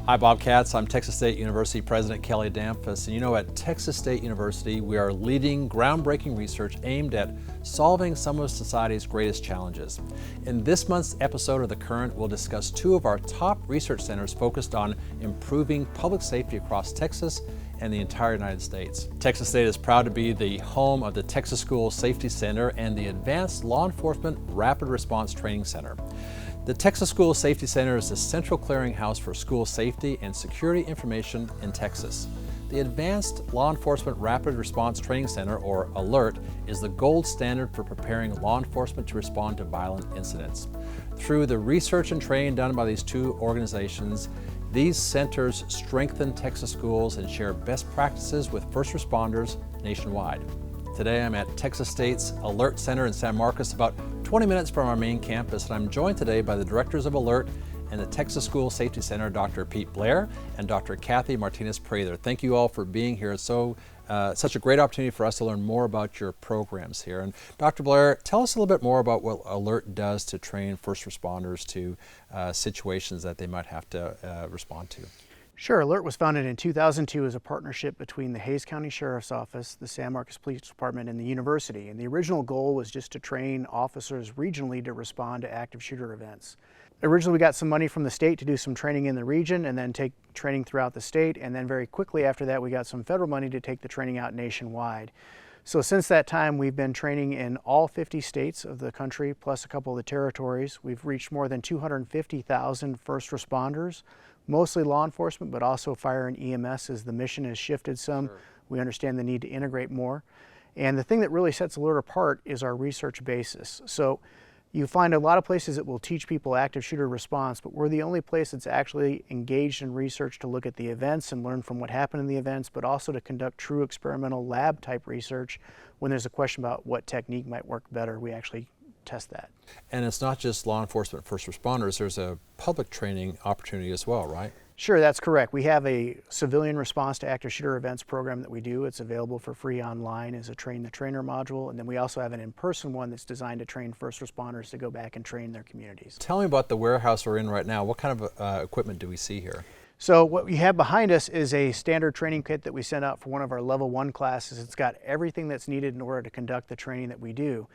Hi BOBCATS, I'm Texas State University President Kelly Damphus, and you know at Texas State University we are leading groundbreaking research aimed at solving some of society's greatest challenges. In this month's episode of The Current, we'll discuss two of our top research centers focused on improving public safety across Texas and the entire United States. Texas State is proud to be the home of the Texas School Safety Center and the Advanced Law Enforcement Rapid Response Training Center. The Texas School Safety Center is the central clearinghouse for school safety and security information in Texas. The Advanced Law Enforcement Rapid Response Training Center, or ALERT, is the gold standard for preparing law enforcement to respond to violent incidents. Through the research and training done by these two organizations, these centers strengthen Texas schools and share best practices with first responders nationwide. Today I'm at Texas State's ALERT Center in San Marcos, about 20 minutes from our main campus, and I'm joined today by the directors of ALERT and the Texas School Safety Center, Dr. Pete Blair and Dr. Kathy Martinez-Prather. Thank you all for being here. It's such a great opportunity for us to learn more about your programs here. And Dr. Blair, tell us a little bit more about what ALERT does to train first responders to situations that they might have to respond to. Sure. ALERT was founded in 2002 as a partnership between the Hays County Sheriff's Office, the San Marcos Police Department, and the university. And the original goal was just to train officers regionally to respond to active shooter events. Originally, we got some money from the state to do some training in the region and then take training throughout the state. And then very quickly after that, we got some federal money to take the training out nationwide. So since that time, we've been training in all 50 states of the country, plus a couple of the territories. We've reached more than 250,000 first responders, mostly law enforcement, but also fire and EMS as the mission has shifted some. Sure. We understand the need to integrate more. And the thing that really sets ALERT apart is our research basis. So you find a lot of places that will teach people active shooter response, but we're the only place that's actually engaged in research to look at the events and learn from what happened in the events, but also to conduct true experimental lab type research. When there's a question about what technique might work better, we actually test that. And it's not just law enforcement first responders, there's a public training opportunity as well, right? Sure, that's correct. We have a civilian response to active shooter events program that we do. It's available for free online as a Train the Trainer module. And then we also have an in-person one that's designed to train first responders to go back and train their communities. Tell me about the warehouse we're in right now. What kind of equipment do we see here? So what we have behind us is a standard training kit that we sent out for one of our level 1 classes. It's got everything that's needed in order to conduct the training that we do.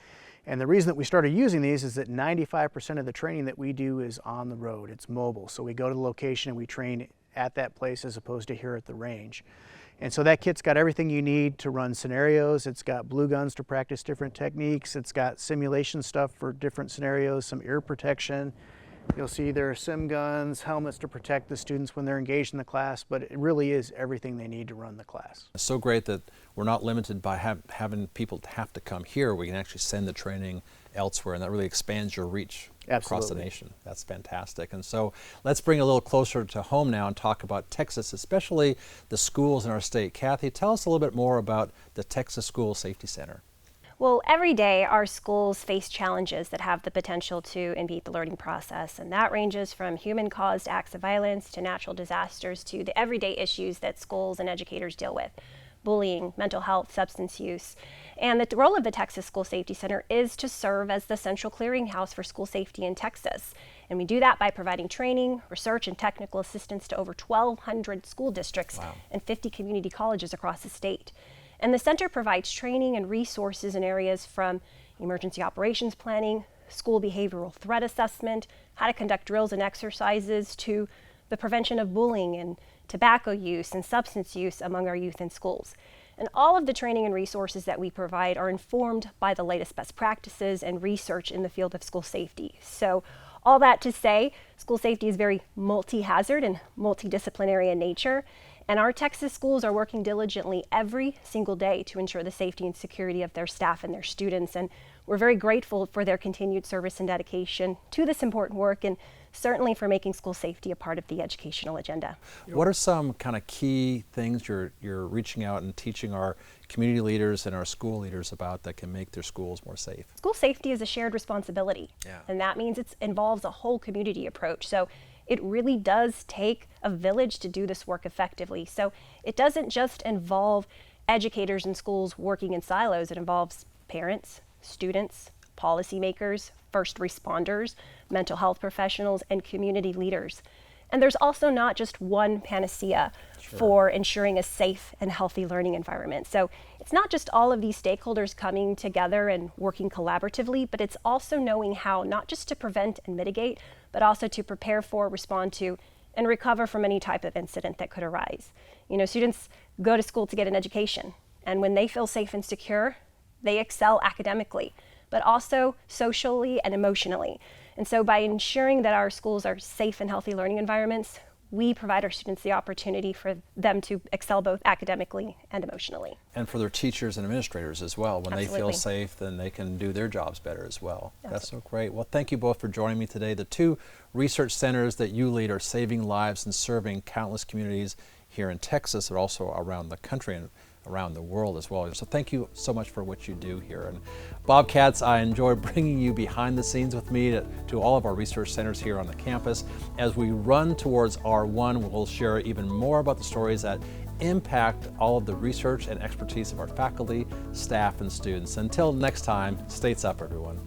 And the reason that we started using these is that 95% of the training that we do is on the road. It's mobile. So we go to the location and we train at that place as opposed to here at the range. And so that kit's got everything you need to run scenarios. It's got blue guns to practice different techniques. It's got simulation stuff for different scenarios, some ear protection. You'll see there are sim guns, helmets to protect the students when they're engaged in the class, but it really is everything they need to run the class. It's so great that we're not limited by having people have to come here. We can actually send the training elsewhere, and that really expands your reach across the nation. That's fantastic. And so let's bring a little closer to home now and talk about Texas, especially the schools in our state. Kathy, tell us a little bit more about the Texas School Safety Center. Well, every day our schools face challenges that have the potential to impede the learning process, and that ranges from human-caused acts of violence to natural disasters to the everyday issues that schools and educators deal with: bullying, mental health, substance use. And the role of the Texas School Safety Center is to serve as the central clearinghouse for school safety in Texas. And we do that by providing training, research, and technical assistance to over 1,200 school districts and 50 community colleges across the state. And the center provides training and resources in areas from emergency operations planning, school behavioral threat assessment, how to conduct drills and exercises, to the prevention of bullying and tobacco use and substance use among our youth in schools. And all of the training and resources that we provide are informed by the latest best practices and research in the field of school safety. So all that to say, school safety is very multi-hazard and multidisciplinary in nature. And our Texas schools are working diligently every single day to ensure the safety and security of their staff and their students. And we're very grateful for their continued service and dedication to this important work, and certainly for making school safety a part of the educational agenda. What are some kind of key things you're reaching out and teaching our community leaders and our school leaders about that can make their schools more safe? School safety is a shared responsibility, and that means it involves a whole community approach. So it really does take a village to do this work effectively. So it doesn't just involve educators in schools working in silos. It involves parents, students, policymakers, first responders, mental health professionals, and community leaders. And there's also not just one panacea for ensuring a safe and healthy learning environment. So it's not just all of these stakeholders coming together and working collaboratively, but it's also knowing how not just to prevent and mitigate, but also to prepare for, respond to, and recover from any type of incident that could arise. You know, students go to school to get an education, and when they feel safe and secure, they excel academically, but also socially and emotionally. And so by ensuring that our schools are safe and healthy learning environments, we provide our students the opportunity for them to excel both academically and emotionally. And for their teachers and administrators as well. When Absolutely. they feel safe, then they can do their jobs better as well. Absolutely. That's so great. Well, thank you both for joining me today. The two research centers that you lead are saving lives and serving countless communities here in Texas, but also around the country and around the world as well. So thank you so much for what you do here. And Bobcats, I enjoy bringing you behind the scenes with me to all of our research centers here on the campus. As we run towards R1, we'll share even more about the stories that impact all of the research and expertise of our faculty, staff, and students. Until next time, States up, everyone.